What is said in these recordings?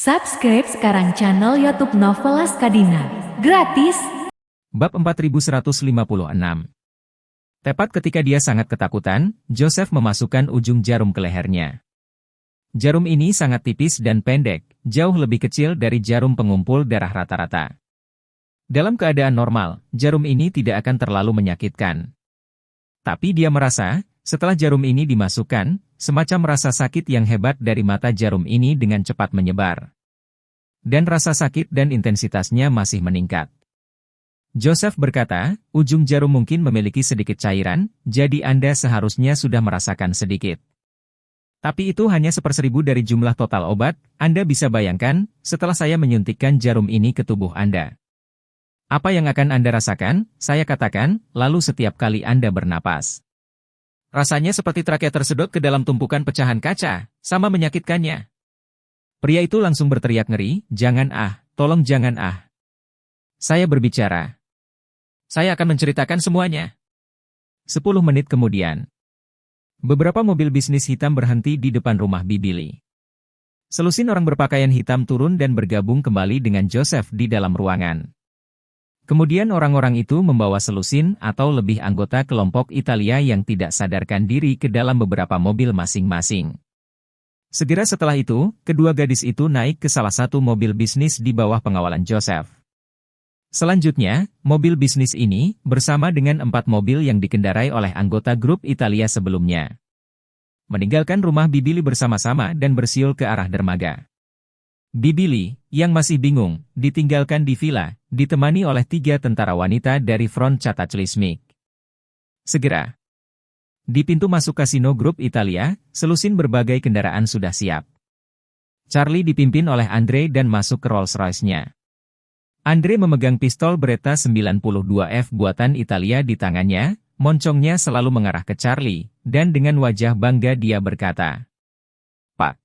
Subscribe sekarang channel YouTube Novelas Kadina. Gratis. Bab 4156. Tepat ketika dia sangat ketakutan, Joseph memasukkan ujung jarum ke lehernya. Jarum ini sangat tipis dan pendek, jauh lebih kecil dari jarum pengumpul darah rata-rata. Dalam keadaan normal, jarum ini tidak akan terlalu menyakitkan. Tapi dia merasa, setelah jarum ini dimasukkan, semacam rasa sakit yang hebat dari mata jarum ini dengan cepat menyebar. Dan rasa sakit dan intensitasnya masih meningkat. Joseph berkata, ujung jarum mungkin memiliki sedikit cairan, jadi Anda seharusnya sudah merasakan sedikit. Tapi itu hanya 1/1000 dari jumlah total obat. Anda bisa bayangkan, setelah saya menyuntikkan jarum ini ke tubuh Anda. Apa yang akan Anda rasakan? Saya katakan, lalu setiap kali Anda bernapas. Rasanya seperti trachea tersedot ke dalam tumpukan pecahan kaca, sama menyakitkannya. Pria itu langsung berteriak ngeri, jangan tolong jangan Saya berbicara. Saya akan menceritakan semuanya. 10 menit kemudian. Beberapa mobil bisnis hitam berhenti di depan rumah Bibili. Selusin orang berpakaian hitam turun dan bergabung kembali dengan Joseph di dalam ruangan. Kemudian orang-orang itu membawa selusin atau lebih anggota kelompok Italia yang tidak sadarkan diri ke dalam beberapa mobil masing-masing. Segera setelah itu, kedua gadis itu naik ke salah satu mobil bisnis di bawah pengawalan Joseph. Selanjutnya, mobil bisnis ini, bersama dengan 4 mobil yang dikendarai oleh anggota grup Italia sebelumnya, meninggalkan rumah Bibili bersama-sama dan bersiul ke arah dermaga. Bibili, yang masih bingung, ditinggalkan di villa, ditemani oleh 3 tentara wanita dari front Cataclysmic. Segera. Di pintu masuk kasino grup Italia, selusin berbagai kendaraan sudah siap. Charlie dipimpin oleh Andre dan masuk ke Rolls-Royce-nya. Andre memegang pistol Beretta 92F buatan Italia di tangannya, moncongnya selalu mengarah ke Charlie, dan dengan wajah bangga dia berkata, "Pak,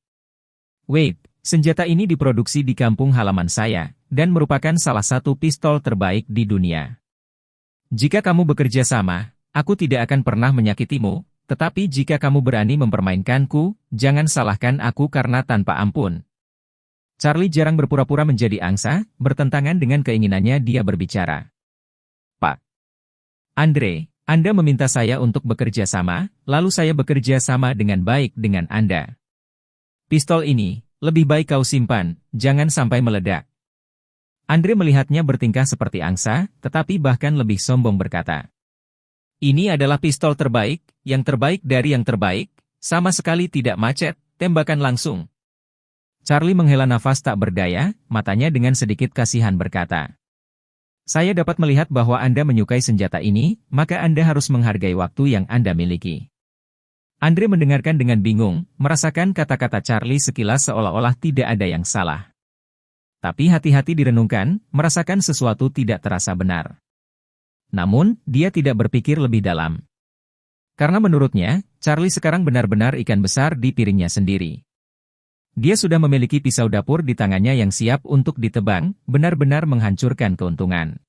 wait. Senjata ini diproduksi di kampung halaman saya, dan merupakan salah satu pistol terbaik di dunia. Jika kamu bekerja sama, aku tidak akan pernah menyakitimu, tetapi jika kamu berani mempermainkanku, jangan salahkan aku karena tanpa ampun." Charlie jarang berpura-pura menjadi angsa, bertentangan dengan keinginannya dia berbicara. "Pak Andre, Anda meminta saya untuk bekerja sama, lalu saya bekerja sama dengan baik dengan Anda. Pistol ini, lebih baik kau simpan, jangan sampai meledak." Andre melihatnya bertingkah seperti angsa, tetapi bahkan lebih sombong berkata, "Ini adalah pistol terbaik, yang terbaik dari yang terbaik, sama sekali tidak macet, tembakan langsung." Charlie menghela nafas tak berdaya, matanya dengan sedikit kasihan berkata, "Saya dapat melihat bahwa Anda menyukai senjata ini, maka Anda harus menghargai waktu yang Anda miliki." Andre mendengarkan dengan bingung, merasakan kata-kata Charlie sekilas seolah-olah tidak ada yang salah. Tapi hati-hati direnungkan, merasakan sesuatu tidak terasa benar. Namun, dia tidak berpikir lebih dalam. Karena menurutnya, Charlie sekarang benar-benar ikan besar di piringnya sendiri. Dia sudah memiliki pisau dapur di tangannya yang siap untuk ditebang, benar-benar menghancurkan keuntungan.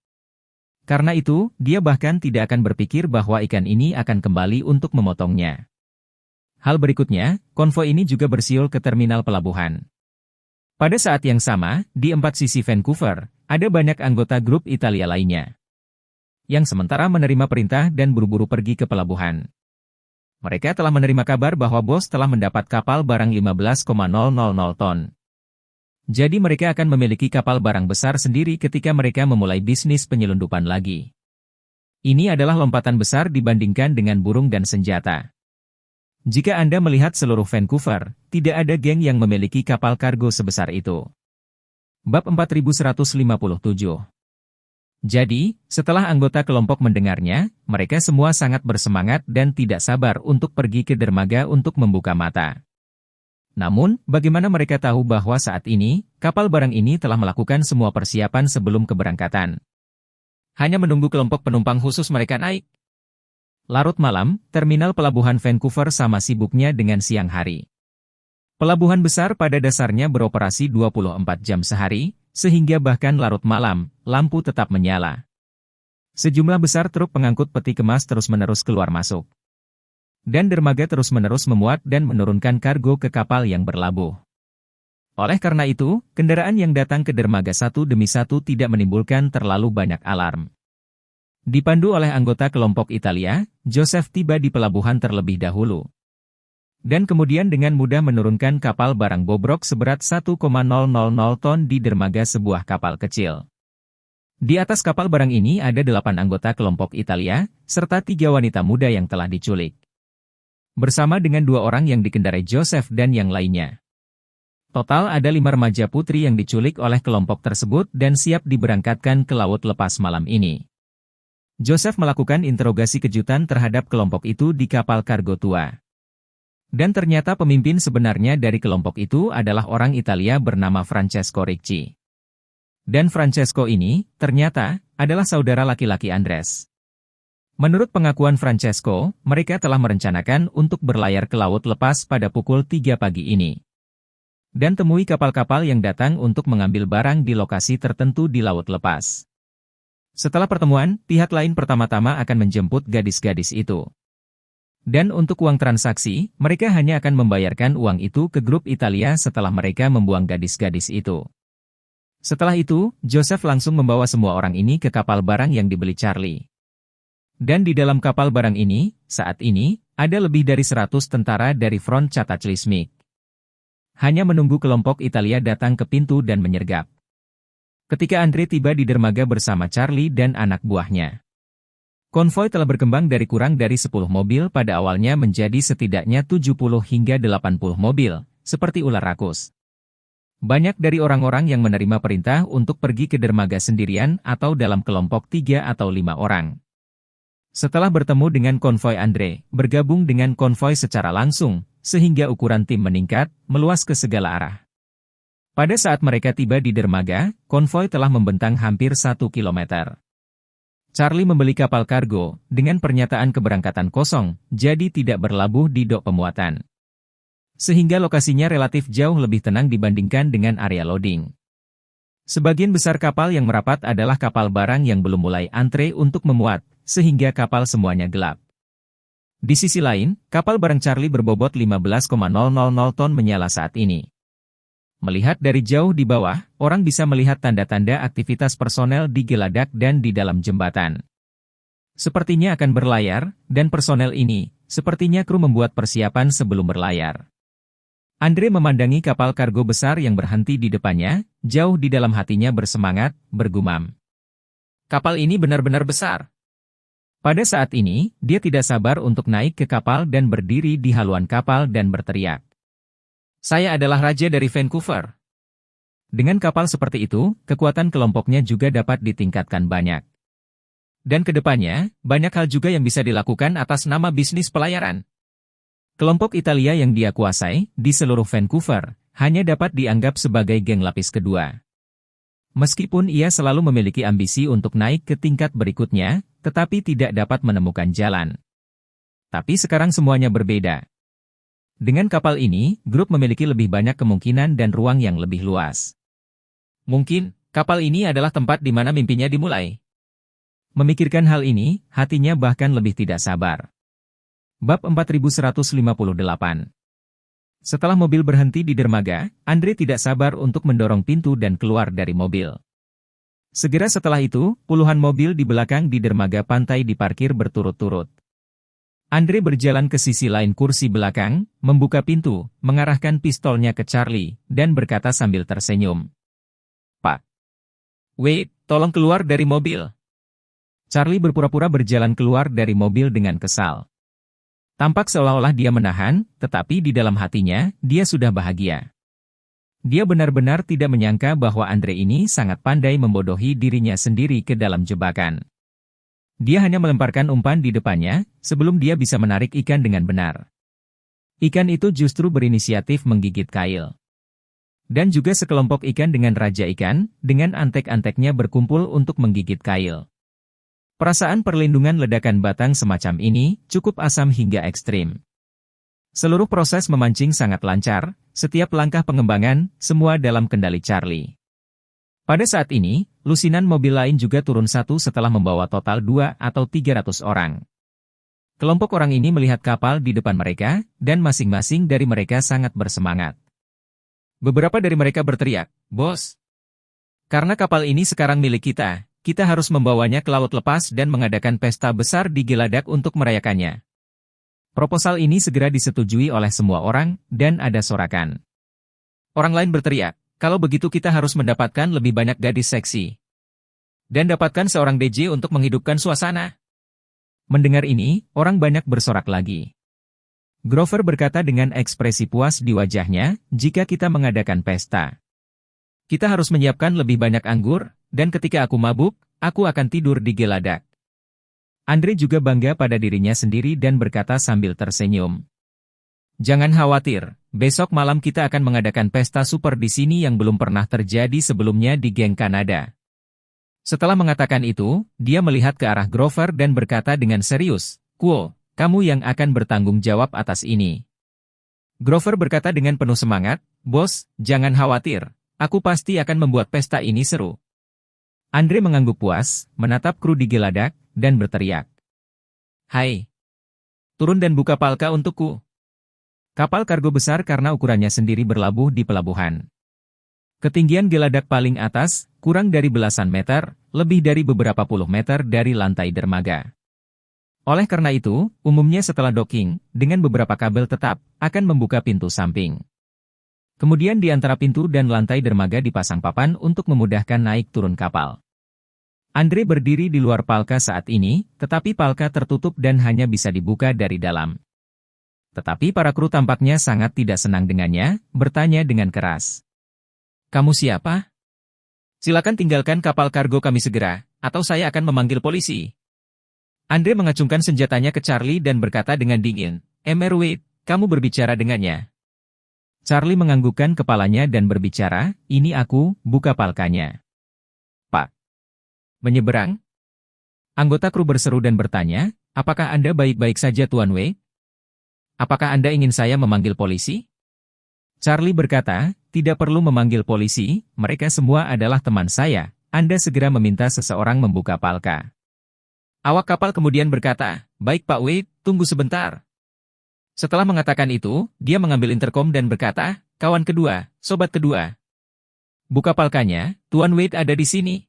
Karena itu, dia bahkan tidak akan berpikir bahwa ikan ini akan kembali untuk memotongnya. Hal berikutnya, konvoi ini juga bersiul ke terminal pelabuhan. Pada saat yang sama, di 4 sisi Vancouver, ada banyak anggota grup Italia lainnya, yang sementara menerima perintah dan buru-buru pergi ke pelabuhan. Mereka telah menerima kabar bahwa bos telah mendapat kapal barang 15,000 ton. Jadi mereka akan memiliki kapal barang besar sendiri ketika mereka memulai bisnis penyelundupan lagi. Ini adalah lompatan besar dibandingkan dengan burung dan senjata. Jika Anda melihat seluruh Vancouver, tidak ada geng yang memiliki kapal kargo sebesar itu. Bab 4157. Jadi, setelah anggota kelompok mendengarnya, mereka semua sangat bersemangat dan tidak sabar untuk pergi ke dermaga untuk membuka mata. Namun, bagaimana mereka tahu bahwa saat ini, kapal barang ini telah melakukan semua persiapan sebelum keberangkatan? Hanya menunggu kelompok penumpang khusus mereka naik. Larut malam, terminal pelabuhan Vancouver sama sibuknya dengan siang hari. Pelabuhan besar pada dasarnya beroperasi 24 jam sehari, sehingga bahkan larut malam, lampu tetap menyala. Sejumlah besar truk pengangkut peti kemas terus-menerus keluar masuk. Dan dermaga terus-menerus memuat dan menurunkan kargo ke kapal yang berlabuh. Oleh karena itu, kendaraan yang datang ke dermaga satu demi satu tidak menimbulkan terlalu banyak alarm. Dipandu oleh anggota kelompok Italia, Joseph tiba di pelabuhan terlebih dahulu. Dan kemudian dengan mudah menurunkan kapal barang bobrok seberat 1,000 ton di dermaga sebuah kapal kecil. Di atas kapal barang ini ada 8 anggota kelompok Italia, serta 3 wanita muda yang telah diculik. Bersama dengan 2 orang yang dikendarai Joseph dan yang lainnya. Total ada 5 remaja putri yang diculik oleh kelompok tersebut dan siap diberangkatkan ke laut lepas malam ini. Joseph melakukan interogasi kejutan terhadap kelompok itu di kapal kargo tua. Dan ternyata pemimpin sebenarnya dari kelompok itu adalah orang Italia bernama Francesco Ricci. Dan Francesco ini, ternyata, adalah saudara laki-laki Andres. Menurut pengakuan Francesco, mereka telah merencanakan untuk berlayar ke laut lepas pada pukul 3 pagi ini. Dan temui kapal-kapal yang datang untuk mengambil barang di lokasi tertentu di laut lepas. Setelah pertemuan, pihak lain pertama-tama akan menjemput gadis-gadis itu. Dan untuk uang transaksi, mereka hanya akan membayarkan uang itu ke grup Italia setelah mereka membuang gadis-gadis itu. Setelah itu, Joseph langsung membawa semua orang ini ke kapal barang yang dibeli Charlie. Dan di dalam kapal barang ini, saat ini, ada lebih dari 100 tentara dari Front Cataclysmic. Hanya menunggu kelompok Italia datang ke pintu dan menyergap. Ketika Andre tiba di dermaga bersama Charlie dan anak buahnya. Konvoi telah berkembang dari kurang dari 10 mobil pada awalnya menjadi setidaknya 70 hingga 80 mobil, seperti ular rakus. Banyak dari orang-orang yang menerima perintah untuk pergi ke dermaga sendirian atau dalam kelompok 3 atau 5 orang. Setelah bertemu dengan konvoi Andre, bergabung dengan konvoi secara langsung, sehingga ukuran tim meningkat, meluas ke segala arah. Pada saat mereka tiba di dermaga, konvoi telah membentang hampir 1 kilometer. Charlie membeli kapal kargo, dengan pernyataan keberangkatan kosong, jadi tidak berlabuh di dok pemuatan. Sehingga lokasinya relatif jauh lebih tenang dibandingkan dengan area loading. Sebagian besar kapal yang merapat adalah kapal barang yang belum mulai antre untuk memuat, sehingga kapal semuanya gelap. Di sisi lain, kapal barang Charlie berbobot 15,000 ton menyala saat ini. Melihat dari jauh di bawah, orang bisa melihat tanda-tanda aktivitas personel di geladak dan di dalam jembatan. Sepertinya akan berlayar, dan personel ini, sepertinya kru membuat persiapan sebelum berlayar. Andre memandangi kapal kargo besar yang berhenti di depannya, jauh di dalam hatinya bersemangat, bergumam. Kapal ini benar-benar besar. Pada saat ini, dia tidak sabar untuk naik ke kapal dan berdiri di haluan kapal dan berteriak. Saya adalah raja dari Vancouver. Dengan kapal seperti itu, kekuatan kelompoknya juga dapat ditingkatkan banyak. Dan ke depannya, banyak hal juga yang bisa dilakukan atas nama bisnis pelayaran. Kelompok Italia yang dia kuasai, di seluruh Vancouver, hanya dapat dianggap sebagai geng lapis kedua. Meskipun ia selalu memiliki ambisi untuk naik ke tingkat berikutnya, tetapi tidak dapat menemukan jalan. Tapi sekarang semuanya berbeda. Dengan kapal ini, grup memiliki lebih banyak kemungkinan dan ruang yang lebih luas. Mungkin, kapal ini adalah tempat di mana mimpinya dimulai. Memikirkan hal ini, hatinya bahkan lebih tidak sabar. Bab 4158. Setelah mobil berhenti di dermaga, Andre tidak sabar untuk mendorong pintu dan keluar dari mobil. Segera setelah itu, puluhan mobil di belakang di dermaga pantai diparkir berturut-turut. Andre berjalan ke sisi lain kursi belakang, membuka pintu, mengarahkan pistolnya ke Charlie, dan berkata sambil tersenyum. Pak. Wait, tolong keluar dari mobil. Charlie berpura-pura berjalan keluar dari mobil dengan kesal. Tampak seolah-olah dia menahan, tetapi di dalam hatinya, dia sudah bahagia. Dia benar-benar tidak menyangka bahwa Andre ini sangat pandai membodohi dirinya sendiri ke dalam jebakan. Dia hanya melemparkan umpan di depannya, sebelum dia bisa menarik ikan dengan benar. Ikan itu justru berinisiatif menggigit Kyle. Dan juga sekelompok ikan dengan raja ikan, dengan antek-anteknya berkumpul untuk menggigit Kyle. Perasaan perlindungan ledakan batang semacam ini, cukup asam hingga ekstrim. Seluruh proses memancing sangat lancar, setiap langkah pengembangan, semua dalam kendali Charlie. Pada saat ini, lusinan mobil lain juga turun satu setelah membawa total 2 atau 300 orang. Kelompok orang ini melihat kapal di depan mereka, dan masing-masing dari mereka sangat bersemangat. Beberapa dari mereka berteriak, "Bos! Karena kapal ini sekarang milik kita harus membawanya ke laut lepas dan mengadakan pesta besar di Geladak untuk merayakannya." Proposal ini segera disetujui oleh semua orang, dan ada sorakan. Orang lain berteriak, "Kalau begitu kita harus mendapatkan lebih banyak gadis seksi. Dan dapatkan seorang DJ untuk menghidupkan suasana." Mendengar ini, orang banyak bersorak lagi. Grover berkata dengan ekspresi puas di wajahnya, "Jika kita mengadakan pesta, kita harus menyiapkan lebih banyak anggur, dan ketika aku mabuk, aku akan tidur di Geladak." Andre juga bangga pada dirinya sendiri dan berkata sambil tersenyum, "Jangan khawatir, besok malam kita akan mengadakan pesta super di sini yang belum pernah terjadi sebelumnya di geng Kanada." Setelah mengatakan itu, dia melihat ke arah Grover dan berkata dengan serius, "Kuo, kamu yang akan bertanggung jawab atas ini." Grover berkata dengan penuh semangat, "Bos, jangan khawatir, aku pasti akan membuat pesta ini seru." Andre mengangguk puas, menatap kru di Geladak, dan berteriak, "Hai, turun dan buka palka untukku." Kapal kargo besar karena ukurannya sendiri berlabuh di pelabuhan. Ketinggian Geladak paling atas, kurang dari belasan meter, lebih dari beberapa puluh meter dari lantai dermaga. Oleh karena itu, umumnya setelah docking, dengan beberapa kabel tetap, akan membuka pintu samping. Kemudian di antara pintu dan lantai dermaga dipasang papan untuk memudahkan naik turun kapal. Andre berdiri di luar palka saat ini, tetapi palka tertutup dan hanya bisa dibuka dari dalam. Tetapi para kru tampaknya sangat tidak senang dengannya, bertanya dengan keras, "Kamu siapa? Silakan tinggalkan kapal kargo kami segera, atau saya akan memanggil polisi." Andre mengacungkan senjatanya ke Charlie dan berkata dengan dingin, "Mr. Wade, kamu berbicara dengannya." Charlie menganggukkan kepalanya dan berbicara, "Ini aku, buka palkanya." "Pak." "Menyeberang?" Anggota kru berseru dan bertanya, "Apakah Anda baik-baik saja Tuan Wade? Apakah Anda ingin saya memanggil polisi?" Charlie berkata, "Tidak perlu memanggil polisi, mereka semua adalah teman saya. Anda segera meminta seseorang membuka palka." Awak kapal kemudian berkata, "Baik Pak Wade, tunggu sebentar." Setelah mengatakan itu, dia mengambil interkom dan berkata, "Kawan kedua, sobat kedua. Buka palkanya, Tuan Wade ada di sini."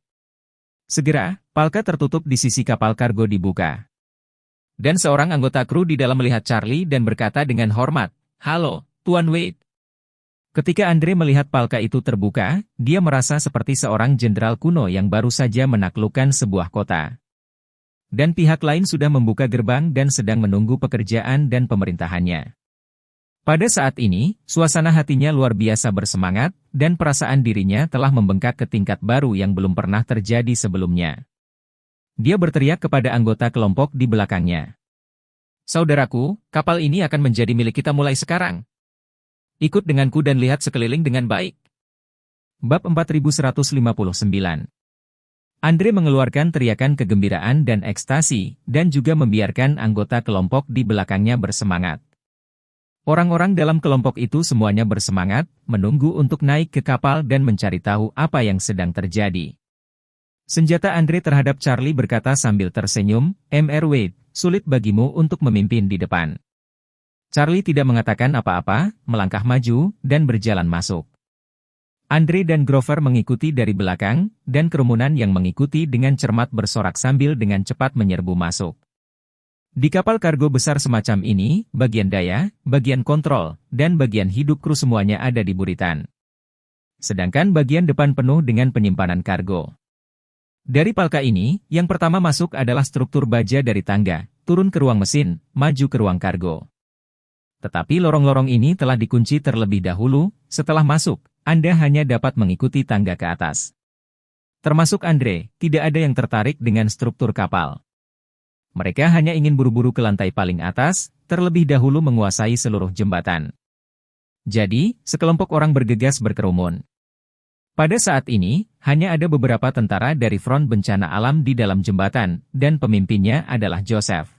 Segera, palka tertutup di sisi kapal kargo dibuka. Dan seorang anggota kru di dalam melihat Charlie dan berkata dengan hormat, "Halo, Tuan Wade." Ketika Andre melihat palka itu terbuka, dia merasa seperti seorang jenderal kuno yang baru saja menaklukkan sebuah kota. Dan pihak lain sudah membuka gerbang dan sedang menunggu pekerjaan dan pemerintahannya. Pada saat ini, suasana hatinya luar biasa bersemangat, dan perasaan dirinya telah membengkak ke tingkat baru yang belum pernah terjadi sebelumnya. Dia berteriak kepada anggota kelompok di belakangnya, "Saudaraku, kapal ini akan menjadi milik kita mulai sekarang. Ikut denganku dan lihat sekeliling dengan baik." Bab 4159. Andre mengeluarkan teriakan kegembiraan dan ekstasi, dan juga membiarkan anggota kelompok di belakangnya bersemangat. Orang-orang dalam kelompok itu semuanya bersemangat, menunggu untuk naik ke kapal dan mencari tahu apa yang sedang terjadi. Senjata Andre terhadap Charlie berkata sambil tersenyum, "Mr. Wade, sulit bagimu untuk memimpin di depan." Charlie tidak mengatakan apa-apa, melangkah maju, dan berjalan masuk. Andre dan Grover mengikuti dari belakang, dan kerumunan yang mengikuti dengan cermat bersorak sambil dengan cepat menyerbu masuk. Di kapal kargo besar semacam ini, bagian daya, bagian kontrol, dan bagian hidup kru semuanya ada di buritan. Sedangkan bagian depan penuh dengan penyimpanan kargo. Dari palka ini, yang pertama masuk adalah struktur baja dari tangga, turun ke ruang mesin, maju ke ruang kargo. Tetapi lorong-lorong ini telah dikunci terlebih dahulu, setelah masuk, Anda hanya dapat mengikuti tangga ke atas. Termasuk Andre, tidak ada yang tertarik dengan struktur kapal. Mereka hanya ingin buru-buru ke lantai paling atas, terlebih dahulu menguasai seluruh jembatan. Jadi, sekelompok orang bergegas berkerumun. Pada saat ini, hanya ada beberapa tentara dari Front Bencana Alam di dalam jembatan, dan pemimpinnya adalah Joseph.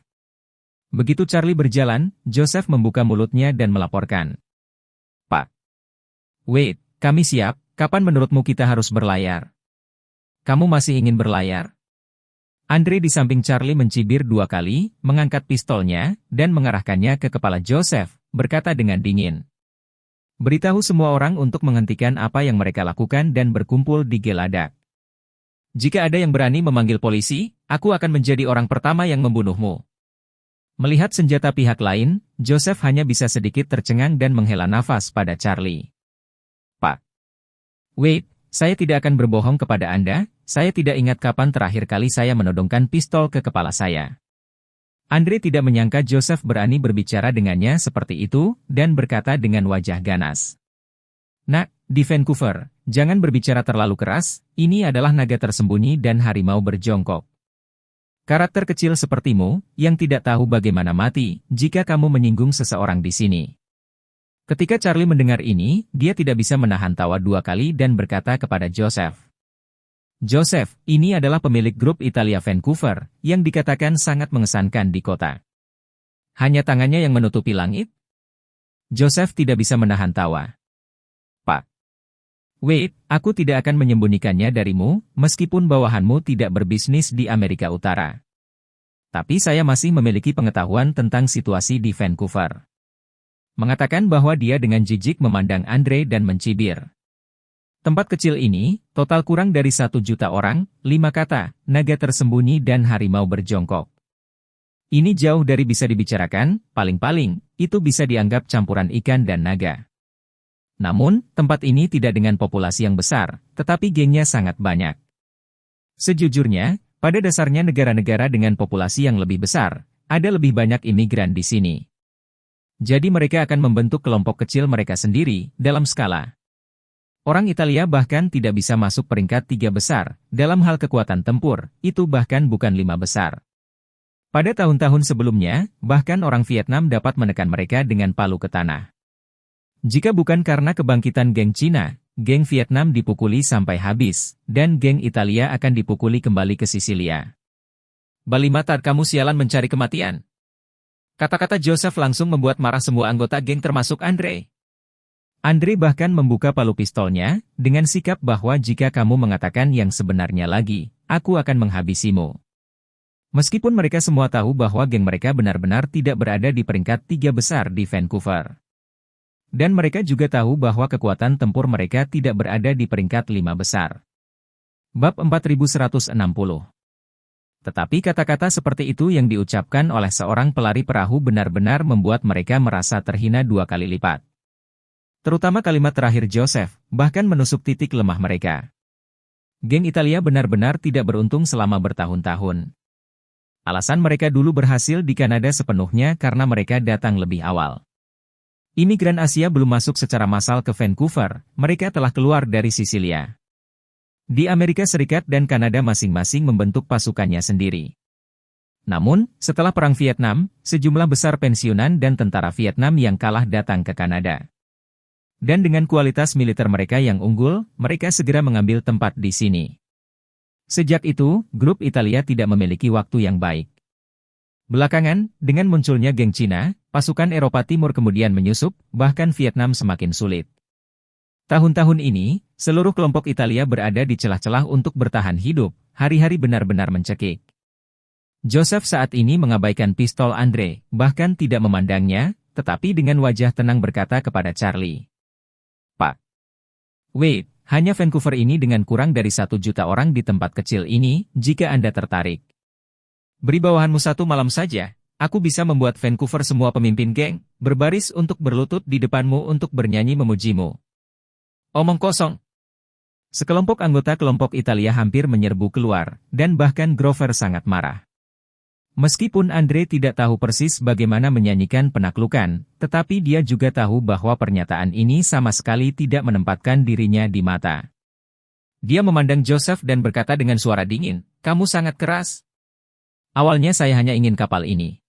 Begitu Charlie berjalan, Joseph membuka mulutnya dan melaporkan, "Pak Wade, kami siap, kapan menurutmu kita harus berlayar? Kamu masih ingin berlayar?" Andre di samping Charlie mencibir 2 kali, mengangkat pistolnya, dan mengarahkannya ke kepala Joseph, berkata dengan dingin, Beritahu semua orang untuk menghentikan apa yang mereka lakukan dan berkumpul di Geladak. Jika ada yang berani memanggil polisi, aku akan menjadi orang pertama yang membunuhmu. Melihat senjata pihak lain, Joseph hanya bisa sedikit tercengang dan menghela nafas pada Charlie. Pak Wade, saya tidak akan berbohong kepada Anda, saya tidak ingat kapan terakhir kali saya menodongkan pistol ke kepala saya. Andre tidak menyangka Joseph berani berbicara dengannya seperti itu, dan berkata dengan wajah ganas. Nak, di Vancouver, jangan berbicara terlalu keras, ini adalah naga tersembunyi dan harimau berjongkok. Karakter kecil sepertimu, yang tidak tahu bagaimana mati, jika kamu menyinggung seseorang di sini. Ketika Charlie mendengar ini, dia tidak bisa menahan tawa 2 kali dan berkata kepada Joseph. Joseph, ini adalah pemilik grup Italia Vancouver, yang dikatakan sangat mengesankan di kota. Hanya tangannya yang menutupi langit? Joseph tidak bisa menahan tawa. Pak Wade, aku tidak akan menyembunyikannya darimu, meskipun bawahanmu tidak berbisnis di Amerika Utara. Tapi saya masih memiliki pengetahuan tentang situasi di Vancouver. Mengatakan bahwa dia dengan jijik memandang Andre dan mencibir. Tempat kecil ini, total kurang dari 1 juta orang, 5 kata, naga tersembunyi dan harimau berjongkok. Ini jauh dari bisa dibicarakan, paling-paling, itu bisa dianggap campuran ikan dan naga. Namun, tempat ini tidak dengan populasi yang besar, tetapi gengnya sangat banyak. Sejujurnya, pada dasarnya negara-negara dengan populasi yang lebih besar, ada lebih banyak imigran di sini. Jadi mereka akan membentuk kelompok kecil mereka sendiri, dalam skala. Orang Italia bahkan tidak bisa masuk peringkat 3 besar, dalam hal kekuatan tempur, itu bahkan bukan 5 besar. Pada tahun-tahun sebelumnya, bahkan orang Vietnam dapat menekan mereka dengan palu ke tanah. Jika bukan karena kebangkitan geng Cina, geng Vietnam dipukuli sampai habis, dan geng Italia akan dipukuli kembali ke Sisilia. Balimatar kamu sialan mencari kematian. Kata-kata Joseph langsung membuat marah semua anggota geng termasuk Andre. Andre bahkan membuka palu pistolnya, dengan sikap bahwa jika kamu mengatakan yang sebenarnya lagi, aku akan menghabisimu. Meskipun mereka semua tahu bahwa geng mereka benar-benar tidak berada di peringkat 3 besar di Vancouver. Dan mereka juga tahu bahwa kekuatan tempur mereka tidak berada di peringkat 5 besar. Bab 4160. Tetapi kata-kata seperti itu yang diucapkan oleh seorang pelari perahu benar-benar membuat mereka merasa terhina 2 kali lipat. Terutama kalimat terakhir Joseph, bahkan menusuk titik lemah mereka. Geng Italia benar-benar tidak beruntung selama bertahun-tahun. Alasan mereka dulu berhasil di Kanada sepenuhnya karena mereka datang lebih awal. Imigran Asia belum masuk secara massal ke Vancouver, mereka telah keluar dari Sisilia. Di Amerika Serikat dan Kanada masing-masing membentuk pasukannya sendiri. Namun, setelah Perang Vietnam, sejumlah besar pensiunan dan tentara Vietnam yang kalah datang ke Kanada. Dan dengan kualitas militer mereka yang unggul, mereka segera mengambil tempat di sini. Sejak itu, grup Italia tidak memiliki waktu yang baik. Belakangan, dengan munculnya geng Cina, pasukan Eropa Timur kemudian menyusup, bahkan Vietnam semakin sulit. Tahun-tahun ini, seluruh kelompok Italia berada di celah-celah untuk bertahan hidup, hari-hari benar-benar mencekik. Joseph saat ini mengabaikan pistol Andre, bahkan tidak memandangnya, tetapi dengan wajah tenang berkata kepada Charlie. Pak Wade, hanya Vancouver ini dengan kurang dari 1 juta orang di tempat kecil ini, jika Anda tertarik. Beri bawahanmu 1 malam saja, aku bisa membuat Vancouver semua pemimpin geng, berbaris untuk berlutut di depanmu untuk bernyanyi memujimu. Omong kosong. Sekelompok anggota kelompok Italia hampir menyerbu keluar, dan bahkan Grover sangat marah. Meskipun Andre tidak tahu persis bagaimana menyanyikan penaklukan, tetapi dia juga tahu bahwa pernyataan ini sama sekali tidak menempatkan dirinya di mata. Dia memandang Joseph dan berkata dengan suara dingin, "Kamu sangat keras. Awalnya saya hanya ingin kapal ini.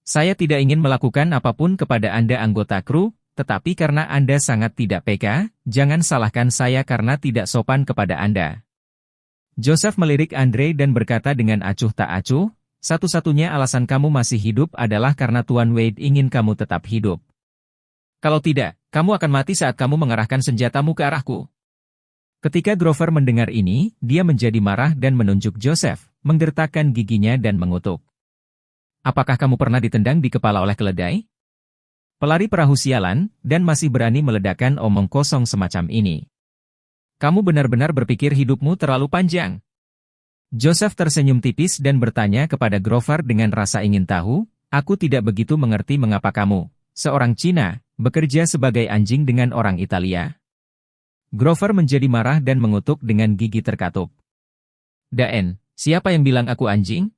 Saya tidak ingin melakukan apapun kepada Anda anggota kru, tetapi karena Anda sangat tidak peka, jangan salahkan saya karena tidak sopan kepada Anda." Joseph melirik Andre dan berkata dengan acuh tak acuh, "Satu-satunya alasan kamu masih hidup adalah karena Tuan Wade ingin kamu tetap hidup. Kalau tidak, kamu akan mati saat kamu mengarahkan senjatamu ke arahku." Ketika Grover mendengar ini, dia menjadi marah dan menunjuk Joseph, menggertakkan giginya dan mengutuk. "Apakah kamu pernah ditendang di kepala oleh keledai? Pelari perahu sialan, dan masih berani meledakkan omong kosong semacam ini. Kamu benar-benar berpikir hidupmu terlalu panjang. Joseph tersenyum tipis dan bertanya kepada Grover dengan rasa ingin tahu, aku tidak begitu mengerti mengapa kamu, seorang Cina, bekerja sebagai anjing dengan orang Italia. Grover menjadi marah dan mengutuk dengan gigi terkatup. Daen, siapa yang bilang aku anjing?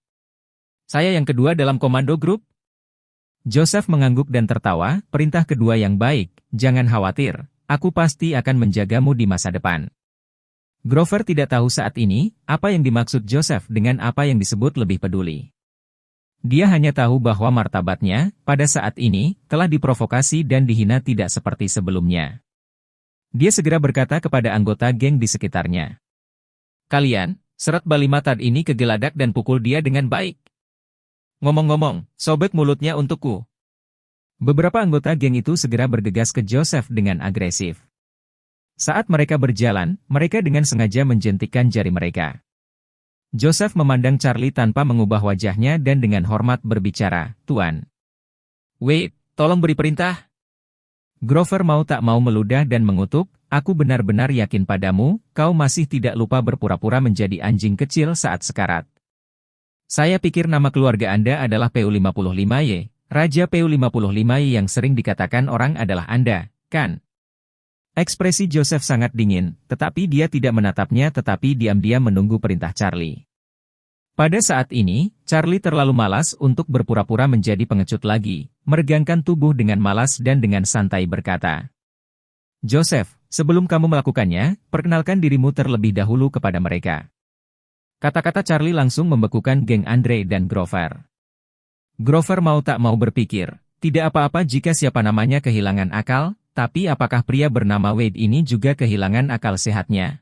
Saya yang kedua dalam komando grup? Joseph mengangguk dan tertawa, perintah kedua yang baik, jangan khawatir, aku pasti akan menjagamu di masa depan. Grover tidak tahu saat ini, apa yang dimaksud Joseph dengan apa yang disebut lebih peduli. Dia hanya tahu bahwa martabatnya, pada saat ini, telah diprovokasi dan dihina tidak seperti sebelumnya. Dia segera berkata kepada anggota geng di sekitarnya. Kalian, seret Balimatad ini ke geladak dan pukul dia dengan baik. Ngomong-ngomong, sobek mulutnya untukku. Beberapa anggota geng itu segera bergegas ke Joseph dengan agresif. Saat mereka berjalan, mereka dengan sengaja menjentikkan jari mereka. Joseph memandang Charlie tanpa mengubah wajahnya dan dengan hormat berbicara, Tuan. Wait, tolong beri perintah. Grover mau tak mau meludah dan mengutuk, aku benar-benar yakin padamu, kau masih tidak lupa berpura-pura menjadi anjing kecil saat sekarat. Saya pikir nama keluarga Anda adalah PU55Y, Raja PU55Y yang sering dikatakan orang adalah Anda, kan? Ekspresi Joseph sangat dingin, tetapi dia tidak menatapnya tetapi diam-diam menunggu perintah Charlie. Pada saat ini, Charlie terlalu malas untuk berpura-pura menjadi pengecut lagi, meregangkan tubuh dengan malas dan dengan santai berkata. Joseph, sebelum kamu melakukannya, perkenalkan dirimu terlebih dahulu kepada mereka. Kata-kata Charlie langsung membekukan geng Andre dan Grover. Grover mau tak mau berpikir, tidak apa-apa jika siapa namanya kehilangan akal, tapi apakah pria bernama Wade ini juga kehilangan akal sehatnya?